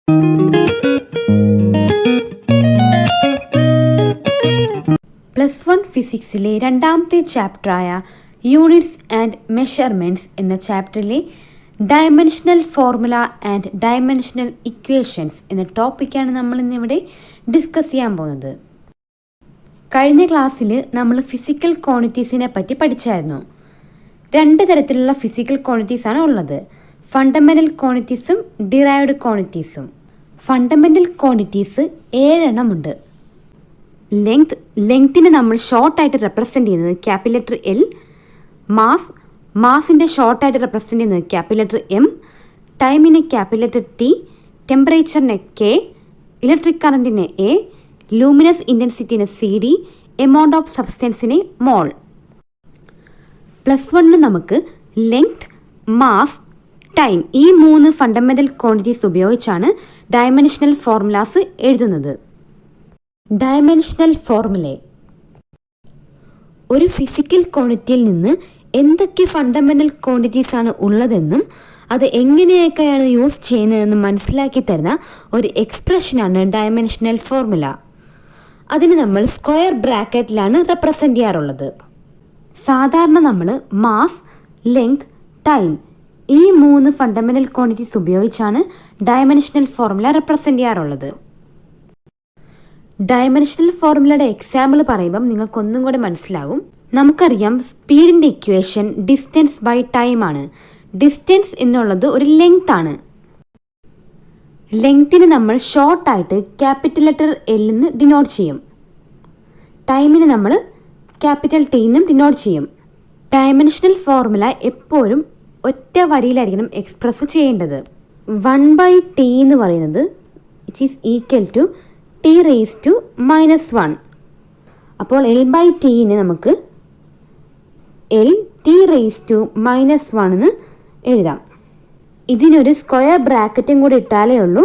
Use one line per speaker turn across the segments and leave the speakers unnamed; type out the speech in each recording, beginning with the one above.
+1 ഫിസിക്സിലെ രണ്ടാമത്തെ ചാപ്റ്ററായ units and measurements എന്ന ചാപ്റ്ററിലെ dimensional formula and dimensional equations എന്ന ടോപ്പിക്കാണ് നമ്മൾ ഇന്നിവിടെ ഡിസ്കസ് ചെയ്യാൻ പോകുന്നത്. കഴിഞ്ഞ ക്ലാസ്സിൽ നമ്മൾ ഫിസിക്കൽ ക്വാണ്ടിറ്റീസിനെ പറ്റി പഠിച്ചായിരുന്നു. രണ്ട് തരത്തിലുള്ള ഫിസിക്കൽ ക്വാണ്ടിറ്റീസാണ് ഉള്ളത്, ഫണ്ടമെൻ്റൽ ക്വാണ്ടിറ്റീസും ഡിറൈവ്ഡ് ക്വാണ്ടിറ്റീസും. ഫണ്ടമെൻ്റൽ ക്വാണ്ടിറ്റീസ് 7 എണ്ണമുണ്ട്. ലെങ്തിനെ നമ്മൾ ഷോർട്ടായിട്ട് റെപ്രസെൻ്റ് ചെയ്യുന്നത് ക്യാപിറ്റൽ ലെറ്റർ L, മാസിൻ്റെ ഷോർട്ടായിട്ട് റെപ്രസെൻ്റ് ചെയ്യുന്നത് ക്യാപിറ്റൽ ലെറ്റർ M, ടൈമിനെ ക്യാപിറ്റൽ ലെറ്റർ T, ടെമ്പറേച്ചറിനെ K, ഇലക്ട്രിക് കറൻറ്റിനെ A, ലൂമിനസ് ഇൻറ്റൻസിറ്റിനെ CD, എമൗണ്ട് ഓഫ് സബ്സ്റ്റൻസിനെ മോൾ. +1 നമുക്ക് ലെങ്ത്, മാസ്, ടൈം ഈ 3 ഫണ്ടമെൻ്റൽ ക്വാണ്ടിറ്റീസ് ഉപയോഗിച്ചാണ് ഡയമെൻഷണൽ ഫോർമുലാസ് എഴുതുന്നത്. ഡയമെൻഷണൽ ഫോർമുല ഒരു ഫിസിക്കൽ ക്വാണ്ടിറ്റിയിൽ നിന്ന് എന്തൊക്കെ ഫണ്ടമെൻ്റൽ ക്വാണ്ടിറ്റീസ് ആണ് ഉള്ളതെന്നും അത് എങ്ങനെയൊക്കെയാണ് യൂസ് ചെയ്യുന്നതെന്നും മനസ്സിലാക്കി തരുന്ന ഒരു എക്സ്പ്രഷനാണ് ഡയമെൻഷണൽ ഫോർമുല. അതിന് നമ്മൾ സ്ക്വയർ ബ്രാക്കറ്റിലാണ് റെപ്രസെൻ്റ് ചെയ്യാറുള്ളത്. സാധാരണ നമ്മൾ മാസ്, ലെങ്ത്, ടൈം ഈ 3 ഫണ്ടമെൻ്റൽ ക്വാണ്ടിറ്റീസ് ഉപയോഗിച്ചാണ് ഡയമെൻഷണൽ ഫോർമുല റെപ്രസെൻ്റ് ചെയ്യാറുള്ളത്. ഡയമെൻഷണൽ ഫോർമുലയുടെ എക്സാമ്പിൾ പറയുമ്പം നിങ്ങൾക്കൊന്നും കൂടെ മനസ്സിലാകും. നമുക്കറിയാം സ്പീഡിൻ്റെ ഇക്വേഷൻ ഡിസ്റ്റൻസ് ബൈ ടൈം ആണ്. ഡിസ്റ്റൻസ് എന്നുള്ളത് ഒരു ലെങ്ത് ആണ്. ലെങ്തിന് നമ്മൾ ഷോർട്ടായിട്ട് ക്യാപിറ്റൽ ലെറ്റർ L എന്ന് ഡിനോട്ട് ചെയ്യും. ടൈമിന് നമ്മൾ ക്യാപിറ്റൽ T എന്നും ഡിനോട്ട് ചെയ്യും. ഡയമെൻഷണൽ ഫോർമുല എപ്പോഴും ഒറ്റ വരിയിലായിരിക്കണം എക്സ്പ്രസ് ചെയ്യേണ്ടത്. 1/t എന്ന് പറയുന്നത് it is equal to T⁻⁻1. അപ്പോൾ L/Tനെ നമുക്ക് L⁻⁻1 എന്ന് എഴുതാം. ഇതിനൊരു സ്ക്വയർ ബ്രാക്കറ്റും കൂടി ഇട്ടാലേ ഉള്ളൂ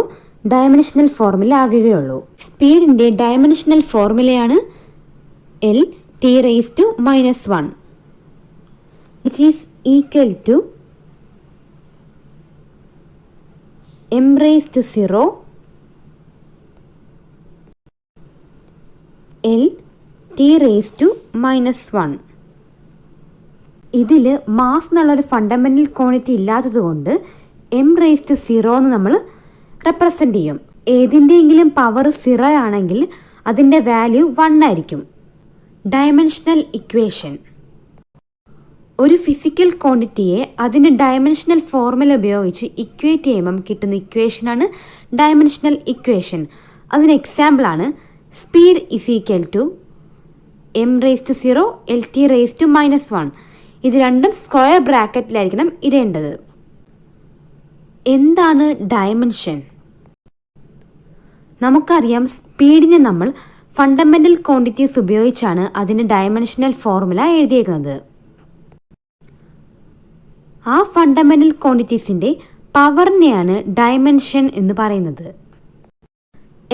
ഡയമെൻഷണൽ ഫോർമുല ആകുകയുള്ളൂ. സ്പീഡിൻ്റെ ഡയമെൻഷണൽ ഫോർമുലയാണ് L⁻⁻1 which is equal to m⁻⁻⁻ L⁻⁻1. ഇതിൽ മാസ് എന്നുള്ളൊരു ഫണ്ടമെൻ്റൽ ക്വാണ്ടിറ്റി ഇല്ലാത്തത് കൊണ്ട് m⁻⁻0 എന്ന് നമ്മൾ റെപ്രസെൻ്റ് ചെയ്യും. ഏതിൻ്റെയെങ്കിലും പവർ 0 ആണെങ്കിൽ അതിൻ്റെ വാല്യൂ 1 ആയിരിക്കും. ഡയമെൻഷണൽ ഇക്വേഷൻ ഒരു ഫിസിക്കൽ ക്വാണ്ടിറ്റിയെ അതിൻ്റെ ഡയമെൻഷണൽ ഫോർമുല ഉപയോഗിച്ച് ഇക്വേറ്റ് ചെയ്യുമ്പം കിട്ടുന്ന ഇക്വേഷനാണ് ഡയമെൻഷണൽ ഇക്വേഷൻ. അതിന് എക്സാമ്പിളാണ് speed is equal to m⁻⁻0 L⁻⁻1. ഇത് രണ്ടും സ്ക്വയർ ബ്രാക്കറ്റിലായിരിക്കണം ഇടേണ്ടത്. എന്താണ് ഡയമെൻഷൻ? നമുക്കറിയാം സ്പീഡിനെ നമ്മൾ ഫണ്ടമെൻ്റൽ ക്വാണ്ടിറ്റീസ് ഉപയോഗിച്ചാണ് അതിന് ഡയമെൻഷണൽ ഫോർമുല എഴുതിയേക്കുന്നത്. ആ ഫണ്ടമെൻ്റൽ ക്വാണ്ടിറ്റീസിൻ്റെ പവറിനെയാണ് ഡയമെൻഷൻ എന്ന് പറയുന്നത്.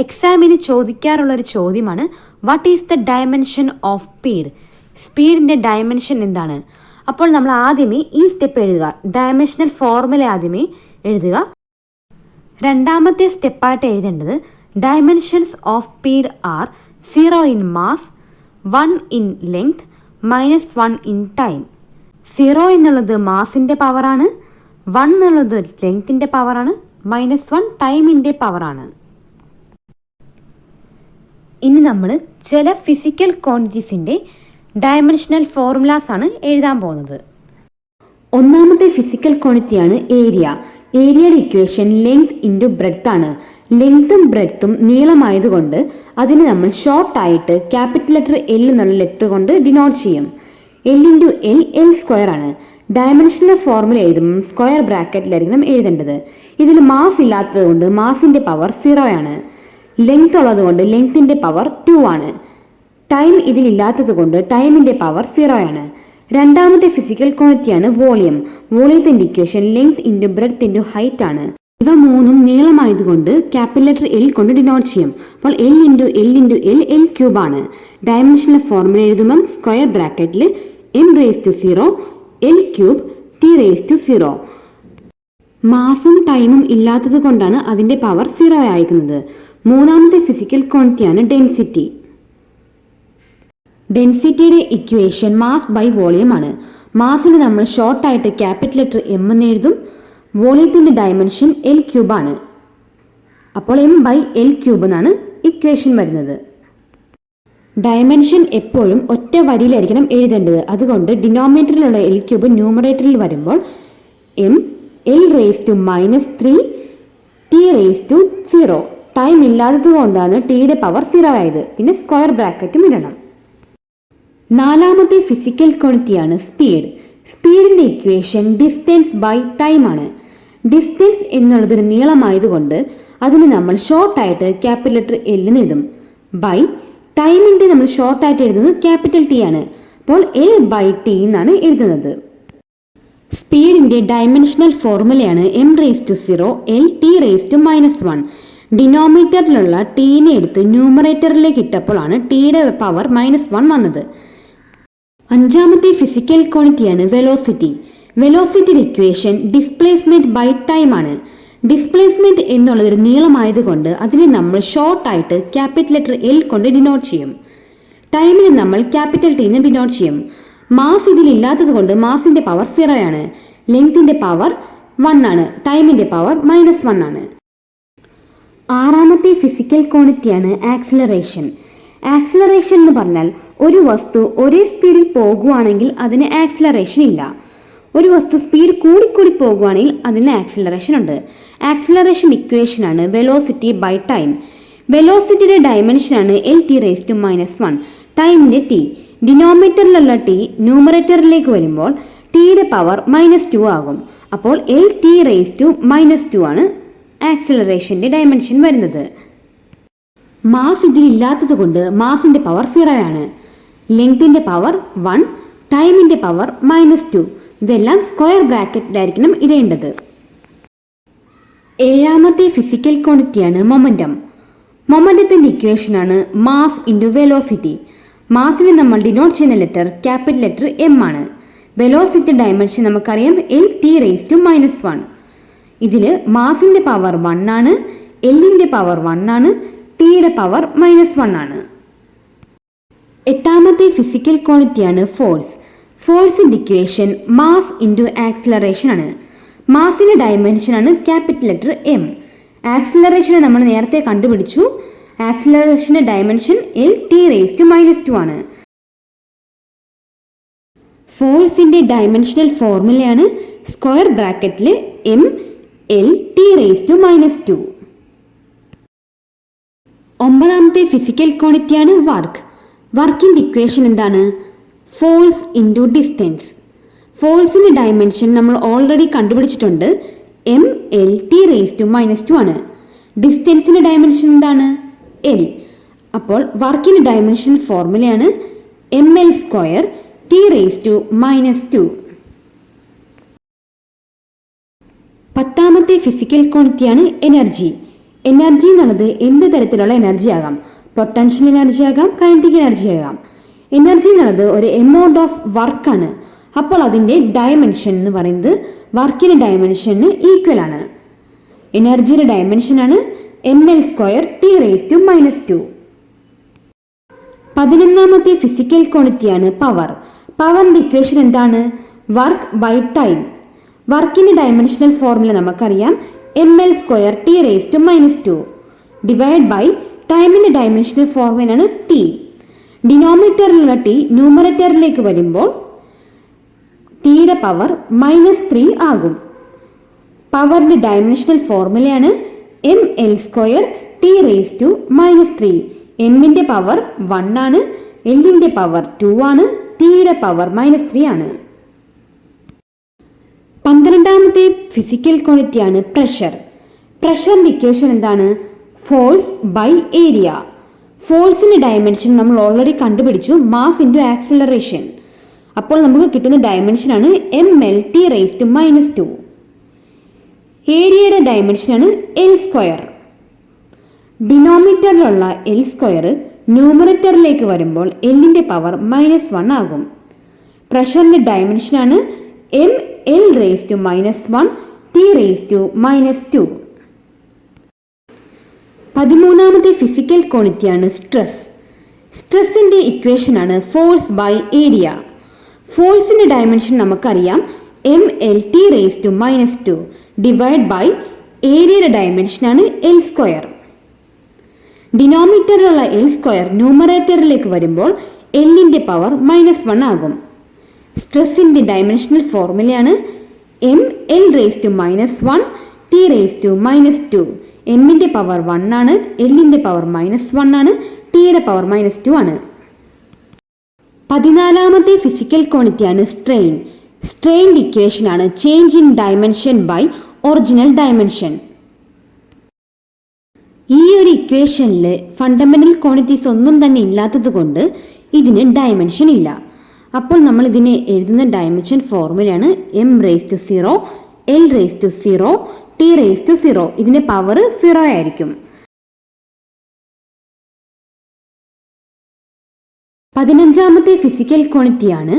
എക്സാമിന് ചോദിക്കാറുള്ളൊരു ചോദ്യമാണ് what is the dimension of speed? സ്പീഡിൻ്റെ ഡയമെൻഷൻ എന്താണ്? അപ്പോൾ നമ്മൾ ആദ്യമേ ഈ സ്റ്റെപ്പ് എഴുതുക. ഡയമെൻഷണൽ ഫോർമുല ആദ്യമേ എഴുതുക. രണ്ടാമത്തെ സ്റ്റെപ്പായിട്ട് എഴുതേണ്ടത് dimensions of speed are 0 in mass, 1 in length, -1 in time. 0 എന്നുള്ളത് മാസിൻ്റെ പവറാണ്, 1 എന്നുള്ളത് ലെങ്ത്തിൻ്റെ പവറാണ്, -1 ടൈമിൻ്റെ പവറാണ്. ഇനി നമ്മൾ ചില ഫിസിക്കൽ ക്വാണ്ടിറ്റീസിൻ്റെ ഡയമെൻഷണൽ ഫോർമുലാസ് ആണ് എഴുതാൻ പോകുന്നത്. ഒന്നാമത്തെ ഫിസിക്കൽ ക്വാണ്ടിറ്റിയാണ് ഏരിയ. ഏരിയയുടെ ഇക്വേഷൻ ലെങ്ത് ഇൻറ്റു ബ്രെഡ്ത്ത് ആണ്. ലെങ്ത്തും ബ്രെഡ്ത്തും നീളമായതുകൊണ്ട് അതിന് നമ്മൾ ഷോർട്ടായിട്ട് ക്യാപിറ്റൽ ലെറ്റർ L എന്നുള്ള ലെറ്റർ കൊണ്ട് ഡിനോട്ട് ചെയ്യും. L L² ആണ്. ഡയമെൻഷണൽ ഫോർമുല എഴുതുമ്പം സ്ക്വയർ ബ്രാക്കറ്റിലായിരിക്കണം എഴുതേണ്ടത്. ഇതിൽ മാസ് ഇല്ലാത്തത് കൊണ്ട് മാസിൻ്റെ പവർ 0 ആണ്. ലെങ്ത് ഉള്ളത് കൊണ്ട് ലെങ്ത്തിൻ്റെ പവർ 2 ആണ്. ടൈം ഇതിലില്ലാത്തത് കൊണ്ട് ടൈമിൻ്റെ പവർ 0 ആണ്. രണ്ടാമത്തെ ഫിസിക്കൽ ക്വാണ്ടിറ്റിയാണ് വോളിയം. വോളിയത്തിൻ്റെ equation length into breadth into height ആണ്. ഇവ മൂന്നും നീളമായതുകൊണ്ട് ക്യാപിറ്റൽ ലെറ്റർ L കൊണ്ട് ഡിനോട്ട് ചെയ്യും. അപ്പോൾ L⁻L ആണ്. ഡയമെൻഷണൽ ഫോർമുല എഴുതുമ്പം സ്ക്വയർ ബ്രാക്കറ്റിൽ m⁻⁻0 L³ T⁻⁻0. മാസും ടൈമും ഇല്ലാത്തത് കൊണ്ടാണ് അതിൻ്റെ പവർ 0 ആയിരിക്കുന്നത്. മൂന്നാമത്തെ ഫിസിക്കൽ ക്വാണ്ടിറ്റിയാണ് ഡെൻസിറ്റി. ഡെൻസിറ്റിയുടെ ഇക്വേഷൻ മാസ് ബൈ വോളിയം ആണ്. മാസിന് നമ്മൾ ഷോർട്ടായിട്ട് ക്യാപിറ്റൽ ലെറ്റർ എം എന്ന് എഴുതും. വോളിയത്തിൻ്റെ ഡയമെൻഷൻ എൽ ക്യൂബ് ആണ്. അപ്പോൾ എം ബൈ എൽ ക്യൂബ് എന്നാണ് ഇക്വേഷൻ വരുന്നത്. ഡയമെൻഷൻ എപ്പോഴും ഒറ്റ വരിയിലായിരിക്കണം എഴുതേണ്ടത്. അതുകൊണ്ട് ഡിനോമിനേറ്ററിലുള്ള എൽ ക്യൂബ് ന്യൂമറേറ്ററിൽ വരുമ്പോൾ M L raise to -3 T raise to 0. Time ഇല്ലാത്തത് കൊണ്ടാണ് ടിയുടെ പവർ 0 ആയത്. പിന്നെ സ്ക്വയർ ബ്രാക്കറ്റും ഇടണം. നാലാമത്തെ ഫിസിക്കൽ ക്വാണ്ടിറ്റിയാണ് സ്പീഡ്. സ്പീഡിൻ്റെ ഇക്വേഷൻ ഡിസ്റ്റൻസ് ബൈ ടൈം ആണ്. ഡിസ്റ്റൻസ് എന്നുള്ളതൊരു നീളമായതുകൊണ്ട് അതിന് നമ്മൾ ഷോർട്ടായിട്ട് ക്യാപിറ്റൽ ലെറ്റർ എൽ എന്ന് എഴുതും. ബൈ ടൈമിൻ്റെ നമ്മൾ ഷോർട്ടായിട്ട് എഴുതുന്നത് ക്യാപിറ്റൽ ടി ആണ്. അപ്പോൾ എൽ ബൈ ടി എന്നാണ് എഴുതുന്നത്. സ്പീഡിൻ്റെ ഡയമെൻഷണൽ ഫോർമുലയാണ് M raise to 0 L T raise to -1. ഡിനോമിനേറ്ററിലുള്ള ടീനെ എടുത്ത് ന്യൂമറേറ്ററിലേക്ക് ഇട്ടപ്പോഴാണ് ടിയുടെ പവർ -1 വന്നത്. അഞ്ചാമത്തെ ഫിസിക്കൽ ക്വാണ്ടിറ്റിയാണ് വെലോസിറ്റി. വെലോസിറ്റിയുടെ ഇക്വേഷൻ ഡിസ്പ്ലേസ്മെന്റ് ബൈ ടൈം ആണ്. ഡിസ്പ്ലേസ്മെന്റ് എന്നുള്ളതൊരു നീളമായതുകൊണ്ട് അതിനെ നമ്മൾ ഷോർട്ടായിട്ട് ക്യാപിറ്റൽ ലെറ്റർ എൽ കൊണ്ട് ഡിനോട്ട് ചെയ്യും. ടൈമിനെ നമ്മൾ ക്യാപിറ്റൽ ടി എന്ന് ഡിനോട്ട് ചെയ്യും. മാസ് ഇതിലില്ലാത്തത് കൊണ്ട് മാസിന്റെ പവർ 0 ആണ്. ലെങ്തിന്റെ പവർ 1 ആണ്. ടൈമിന്റെ പവർ -1 ആണ്. ആറാമത്തെ ഫിസിക്കൽ ക്വാണ്ടിറ്റിയാണ് ആക്സിലറേഷൻ. ആക്സിലറേഷൻ എന്ന് പറഞ്ഞാൽ ഒരു വസ്തു ഒരേ സ്പീഡിൽ പോകുവാണെങ്കിൽ അതിന് ആക്സിലറേഷൻ ഇല്ല. ഒരു വസ്തു സ്പീഡ് കൂടിക്കൂടി പോകുവാണെങ്കിൽ അതിന് ആക്സിലറേഷൻ ഉണ്ട്. ആക്സിലറേഷൻ ഇക്വേഷനാണ് വെലോസിറ്റി ബൈ ടൈം. വെലോസിറ്റിയുടെ ഡയമെൻഷനാണ് എൽ ടി റേസ് ടു -1. ടൈമിൻ്റെ ടി. ഡിനോമിനേറ്ററിലുള്ള ടി ന്യൂമറേറ്ററിലേക്ക് വരുമ്പോൾ ടിയുടെ പവർ -2 ആകും. അപ്പോൾ എൽ ടി റേസ് ടു -2 ആണ് ആക്സിലറേഷൻ്റെ ഡയമെൻഷൻ വരുന്നത്. മാസ് ഇതിലില്ലാത്തത് കൊണ്ട് മാസിൻ്റെ പവർ 0 ആണ്. ലെങ്തിൻ്റെ പവർ 1, ടൈമിൻ്റെ പവർ -2. ഇതെല്ലാം സ്ക്വയർ ബ്രാക്കറ്റിലായിരിക്കണം ഇടേണ്ടത്. ഏഴാമത്തെ ഫിസിക്കൽ ക്വാണ്ടിറ്റിയാണ് മൊമെൻറ്റം. മൊമെൻറ്റത്തിൻ്റെ ഇക്വേഷനാണ് മാസ് ഇൻറ്റു വെലോസിറ്റി. മാസിനെ നമ്മൾ ഡിനോട്ട് ചെയ്യുന്ന ലെറ്റർ ക്യാപിറ്റൽ ലെറ്റർ എം ആണ്. വെലോസിറ്റി ഡയമെൻഷൻ നമുക്കറിയാം എൽ ടി റേസ് ടു -1. ഇതിൽ മാസിൻ്റെ പവർ 1 ആണ്, എല്ലിൻ്റെ പവർ 1 ആണ്, ടിയുടെ പവർ -1 ആണ്. എട്ടാമത്തെ ഫിസിക്കൽ ക്വാണ്ടിറ്റിയാണ് ഫോഴ്സ്. ഫോഴ്സിൻ്റെ ഇക്വേഷൻ മാസ് ഇൻറ്റു ആക്സിലറേഷൻ ആണ്. മാസിൻ്റെ ഡയമെൻഷനാണ് ക്യാപിറ്റൽ ലെറ്റർ എം. ആക്സിലറേഷനെ നമ്മൾ നേരത്തെ കണ്ടുപിടിച്ചു. ആക്സിലറേഷൻ്റെ dimension L T raise to -2 ആണ്. ഫോഴ്സിൻ്റെ ഡയമെൻഷണൽ ഫോർമുലയാണ് സ്ക്വയർ ബ്രാക്കറ്റിൽ M L T raise to -2. ഒമ്പതാമത്തെ ഫിസിക്കൽ ക്വാണ്ടിറ്റിയാണ് വർക്ക്. വർക്കിൻ്റെ ഇക്വേഷൻ എന്താണ്? Force into distance. ഫോഴ്സിൻ്റെ ഡയമെൻഷൻ നമ്മൾ ഓൾറെഡി കണ്ടുപിടിച്ചിട്ടുണ്ട്. M L T raise to -2 ആണ്. ഡിസ്റ്റൻസിൻ്റെ ഡയമെൻഷൻ എന്താണ്? എൽ. അപ്പോൾ വർക്കിൻ്റെ dimension ഫോർമുലയാണ് M L square T raise to -2. പത്താമത്തെ ഫിസിക്കൽ ക്വാണ്ടിറ്റിയാണ് എനർജി. എനർജി എന്നുള്ളത് എന്ത് തരത്തിലുള്ള എനർജി ആകാം. പൊട്ടൻഷ്യൽ എനർജി ആകാം, കൈനറ്റിക് എനർജി ആകാം. എനർജി എന്നുള്ളത് ഒരു എമൗണ്ട് ഓഫ് വർക്കാണ്. അപ്പോൾ അതിൻ്റെ ഡയമെൻഷൻ എന്ന് പറയുന്നത് വർക്കിൻ്റെ ഡയമെൻഷന് ഈക്വൽ ആണ്. എനർജിയുടെ ഡയമെൻഷനാണ് M L square T raise to -2. 11ാമത്തെ ഫിസിക്കൽ ക്വാണ്ടിറ്റിയാണ് പവർ. പവറിൻ്റെ ഇക്വേഷൻ എന്താണ്? Work by time. വർക്കിൻ്റെ ഡയമെൻഷണൽ ഫോർമുല നമുക്കറിയാം. M L square T raise to -2 divide by ടൈമിൻ്റെ ഡയമെൻഷണൽ ഫോർമുലയാണ് ടി. ഡിനോമിനേറ്ററിലുള്ള ടി ന്യൂമറേറ്ററിലേക്ക് വരുമ്പോൾ ടിയുടെ പവർ -3 ആകും. പവറിൻ്റെ ഡയമെൻഷണൽ ഫോർമുലയാണ് M L square T raise to -3. എമ്മിൻ്റെ പവർ 1 ആണ്, എല്ലിൻ്റെ പവർ 2 ആണ്, ടിയുടെ പവർ -3 ആണ്. 12ാമത്തെ ഫിസിക്കൽ ക്വാണ്ടിറ്റിയാണ് പ്രഷർ. പ്രഷറിൻ്റെ ഇക്വേഷൻ എന്താണ്? Force by area. ഫോഴ്സിൻ്റെ ഡയമെൻഷൻ നമ്മൾ ഓൾറെഡി കണ്ടുപിടിച്ചു. Mass into acceleration. അപ്പോൾ നമുക്ക് കിട്ടുന്ന ഡയമെൻഷനാണ് M L T raise to -2. ഏരിയയുടെ ഡയമെൻഷനാണ് എൽ സ്ക്വയർ. ഡിനോമിനേറ്ററിലുള്ള എൽ സ്ക്വയർ ന്യൂമറേറ്ററിലേക്ക് വരുമ്പോൾ എല്ലിൻ്റെ പവർ -1 ആകും. പ്രഷറിൻ്റെ ഡയമെൻഷനാണ് M L raise to -1. T⁻². 13ാമത്തെ ഫിസിക്കൽ ക്വാണ്ടിറ്റിയാണ് സ്ട്രെസ്. സ്ട്രെസ്സിൻ്റെ ഇക്വേഷനാണ് ഫോഴ്സ് ബൈ ഏരിയ. ഫോഴ്സിൻ്റെ ഡയമെൻഷൻ നമുക്കറിയാം mL⁻² ഡിവൈഡ് ബൈ ഏരിയയുടെ ഡയമെൻഷനാണ് L². ഡിനോമിനേറ്ററിലുള്ള L² ന്യൂമറേറ്ററിലേക്ക് വരുമ്പോൾ Lൻ്റെ പവർ -1 ആകും. സ്ട്രെസ്സിൻ്റെ ഡയമെൻഷണൽ ഫോർമുലയാണ് mL⁻⁻1 T⁻². എമ്മിൻ്റെ പവർ 1 ആണ്, എല്ലിൻ്റെ പവർ -1 ആണ്, ടിയുടെ പവർ -2 ആണ്. 14ാമത്തെ ഫിസിക്കൽ ക്വാണ്ടിറ്റിയാണ് സ്ട്രെയിൻ. സ്ട്രെയിൻ്റെ ഇക്വേഷനാണ് change in dimension by original dimension. ഈ ഒരു ഇക്വേഷനിൽ ഫണ്ടമെന്റൽ ക്വാണ്ടിറ്റീസ് ഒന്നും തന്നെ ഇല്ലാത്തത് കൊണ്ട് ഇതിന് ഡയമെൻഷൻ ഇല്ല. അപ്പോൾ നമ്മൾ ഇതിനെ എഴുതുന്ന ഡയമെൻഷൻ ഫോർമുലയാണ് m⁻⁴, L⁻�0, T⁻�0. ഇതിന്റെ പവർ 0 ആയിരിക്കും. 15ാമത്തെ ഫിസിക്കൽ ക്വാണ്ടിറ്റിയാണ്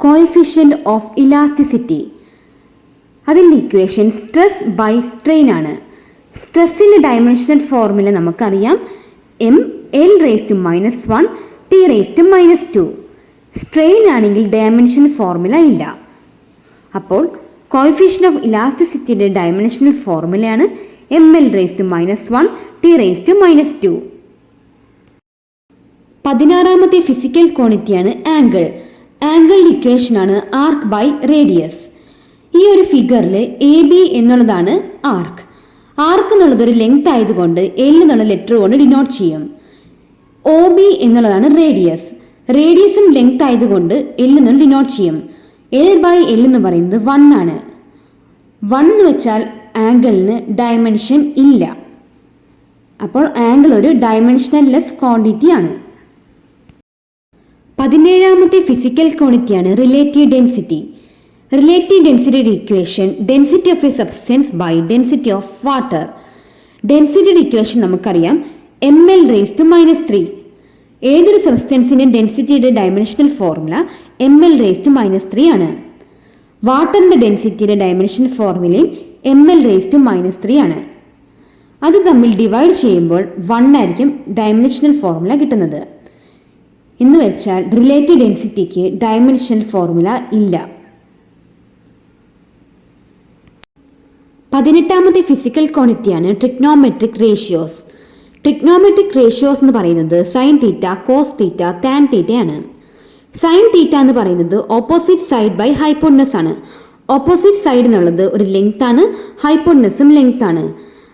കോഎഫിഷ്യന്റ് ഓഫ് ഇലാസ്റ്റിസിറ്റി. അതിൻ്റെ ഇക്വേഷൻ സ്ട്രെസ് ബൈ സ്ട്രെയിൻ ആണ്. സ്ട്രെസ്സിൻ്റെ ഡയമെൻഷണൽ ഫോർമുല നമുക്കറിയാം mL⁻⁻1 T⁻². സ്ട്രെയിൻ ആണെങ്കിൽ ഡയമെൻഷൻ ഫോർമുല ഇല്ല. അപ്പോൾ കോഎഫിഷ്യന്റ് ഓഫ് ഇലാസ്റ്റിസിറ്റിയുടെ ഡയമെൻഷണൽ ഫോർമുലയാണ് mL⁻⁻1 T⁻². 16ാമത്തെ ഫിസിക്കൽ ക്വാണ്ടിറ്റിയാണ് ആംഗിൾ. ആംഗിളിൻ്റെ ഇക്വേഷനാണ് ആർക്ക് ബൈ റേഡിയസ്. ഈ ഒരു ഫിഗറിൽ AB എന്നുള്ളതാണ് ആർക്ക്. ആർക്ക് എന്നുള്ളത് ഒരു ലെങ്ത് ആയതുകൊണ്ട് L എന്നുള്ള ലെറ്റർ കൊണ്ട് ഡിനോട്ട് ചെയ്യും. OB എന്നുള്ളതാണ് റേഡിയസ്. റേഡിയസും ലെങ്ത് ആയതുകൊണ്ട് L എന്ന് ഡിനോട്ട് ചെയ്യും. L/L എന്ന് പറയുന്നത് 1 ആണ്. 1 എന്ന് വെച്ചാൽ ആംഗിളിന് ഡയമെൻഷൻ ഇല്ല. അപ്പോൾ ആംഗിൾ ഒരു ഡയമെൻഷനൽ ലെസ് ക്വാണ്ടിറ്റി ആണ്. 17ാമത്തെ ഫിസിക്കൽ ക്വാണ്ടിറ്റിയാണ് റിലേറ്റീവ് ഡെൻസിറ്റി. റിലേറ്റീവ് ഡെൻസിറ്റിയുടെ equation density of a substance by density of water. ഡെൻസിറ്റിയുടെ ഇക്വേഷൻ നമുക്കറിയാം mL⁻⁻3. ഏതൊരു സബ്സ്റ്റൻസിൻ്റെ ഡെൻസിറ്റിയുടെ ഡയമെൻഷണൽ ഫോർമുല mL⁻⁻3 ആണ്. വാട്ടറിൻ്റെ ഡെൻസിറ്റിയുടെ ഡയമെൻഷണൽ ഫോർമുലയും mL⁻⁻3 ആണ്. അത് തമ്മിൽ ഡിവൈഡ് ചെയ്യുമ്പോൾ 1 ആയിരിക്കും ഡയമെൻഷണൽ ഫോർമുല കിട്ടുന്നത്. എന്ന് വെച്ചാൽ റിലേറ്റീവ് ഡെൻസിറ്റിക്ക് ഡയമെൻഷണൽ ഫോർമുല ഇല്ല. 18ാമത്തെ ഫിസിക്കൽ ക്വാണ്ടിറ്റിയാണ് ട്രിഗ്നോമെട്രിക് റേഷ്യോസ്. ട്രിഗ്നോമെട്രിക് റേഷ്യോസ് എന്ന് പറയുന്നത് sine theta, cos theta, tan theta ആണ്. സൈൻ തീറ്റ എന്ന് പറയുന്നത് ഓപ്പോസിറ്റ് സൈഡ് ബൈ ഹൈപ്പോട്ടനസ് ആണ്. ഓപ്പോസിറ്റ് സൈഡ് എന്നുള്ളത് ഒരു ലെങ്ത് ആണ്, ഹൈപ്പോട്ടനസും ലെങ്ത് ആണ്.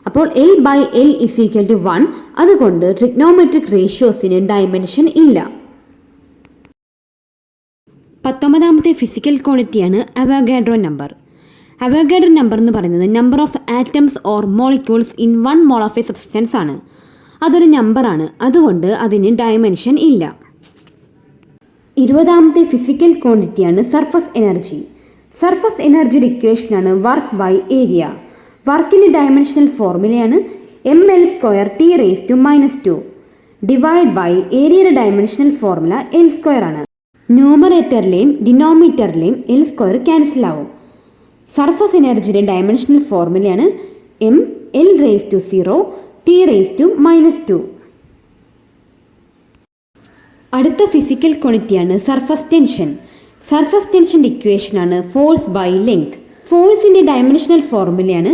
അപ്പോൾ L/L = 1. അതുകൊണ്ട് ട്രിഗ്നോമെട്രിക് റേഷ്യോസിന് ഡയമെൻഷൻ ഇല്ല. 19ാമത്തെ ഫിസിക്കൽ ക്വാണ്ടിറ്റിയാണ് അവോഗാഡ്രോ നമ്പർ. അവോഗാഡ്രോ നമ്പർ എന്ന് പറയുന്നത് number of atoms or molecules in 1 mole of a substance ആണ്. അതൊരു നമ്പറാണ്, അതുകൊണ്ട് അതിന് ഡയമെൻഷൻ ഇല്ല. 20ാമത്തെ ഫിസിക്കൽ ക്വാണ്ടിറ്റിയാണ് സർഫസ് എനർജി. സർഫസ് എനർജിയുടെ ഇക്വേഷനാണ് വർക്ക് ബൈ ഏരിയ. വർക്കിൻ്റെ ഡയമെൻഷണൽ ഫോർമുലയാണ് mL² T⁻² ഡിവൈഡ് ബൈ ഏരിയയുടെ ഡയമെൻഷണൽ ഫോർമുല L² ആണ്. ന്യൂമറേറ്ററിലെയും ഡിനോമിനേറ്ററിലെയും L² ക്യാൻസൽ ആവും. സർഫസ് എനർജിയുടെ ഡയമെൻഷണൽ ഫോർമുലയാണ് mL⁻�0 T⁻². അടുത്ത ഫിസിക്കൽ ക്വാണ്ടിറ്റിയാണ് സർഫസ് ടെൻഷൻ. സർഫസ് ടെൻഷൻ്റെ ഇക്വേഷനാണ് ഫോഴ്സ് ബൈ ലെങ്ത്. ഫോഴ്സിൻ്റെ ഡയമെൻഷണൽ ഫോർമുലയാണ്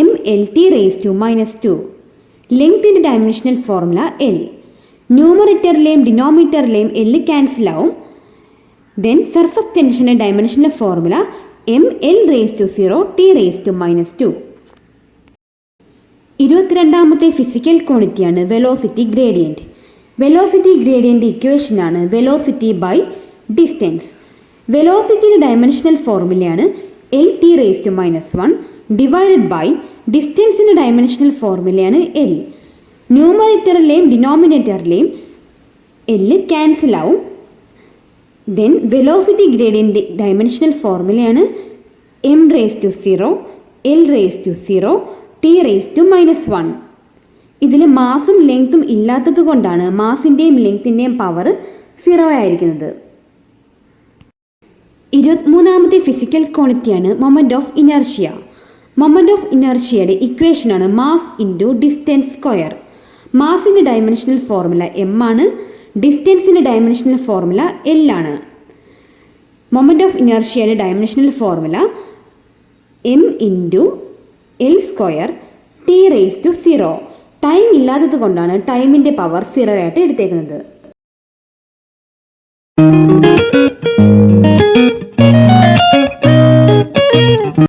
mL⁻⁻². ലെങ്തിൻ്റെ ഡയമെൻഷണൽ ഫോർമുല L. ന്യൂമറേറ്ററിലെയും ഡിനോമിനേറ്ററിലെയും L ക്യാൻസൽ ആവും. ദെൻ സർഫസ് ടെൻഷൻ്റെ ഡയമെൻഷണൽ ഫോർമുല mL⁻�0 T⁻². 22ാമത്തെ ഫിസിക്കൽ ക്വാണ്ടിറ്റിയാണ് വെലോസിറ്റി ഗ്രേഡിയൻറ്റ്. വെലോസിറ്റി ഗ്രേഡിയൻ്റ് ഇക്വേഷനാണ് വെലോസിറ്റി ബൈ ഡിസ്റ്റൻസ്. വെലോസിറ്റിയുടെ ഡയമെൻഷണൽ ഫോർമുലയാണ് L⁻⁻1 ഡിവൈഡഡ് ബൈ ഡിസ്റ്റൻസിൻ്റെ ഡയമെൻഷണൽ ഫോർമുലയാണ് L. ന്യൂമറേറ്ററിലെയും ഡിനോമിനേറ്ററിലെയും L ക്യാൻസൽ ആവും. ദെൻ വെലോസിറ്റി ഗ്രേഡിയൻ്റ് ഡയമെൻഷണൽ ഫോർമുലയാണ് m⁻�0, L⁻�0, T⁻⁻1. ഇതിൽ മാസും ലെങ്ത്തും ഇല്ലാത്തത് കൊണ്ടാണ് മാസിൻ്റെയും ലെങ്ത്തിൻ്റെയും പവർ 0 ആയിരിക്കുന്നത്. 23ാമത്തെ ഫിസിക്കൽ ക്വാണ്ടിറ്റിയാണ് moment of inertia. Moment of ഇനർഷ്യയുടെ ഇക്വേഷനാണ് മാസ് ഇൻറ്റു ഡിസ്റ്റൻസ് സ്ക്വയർ. മാസിൻ്റെ ഡയമെൻഷണൽ ഫോർമുല എം ആണ്, ഡിസ്റ്റൻസിൻ്റെ ഡയമെൻഷണൽ ഫോർമുല എൽ ആണ്. മൊമെന്റ് ഓഫ് ഇനർഷ്യയുടെ dimensional formula M into L square T raise to 0. Time ഇല്ലാത്തത് കൊണ്ടാണ് ടൈമിൻ്റെ പവർ 0 ആയിട്ട് എടുത്തേക്കുന്നത്.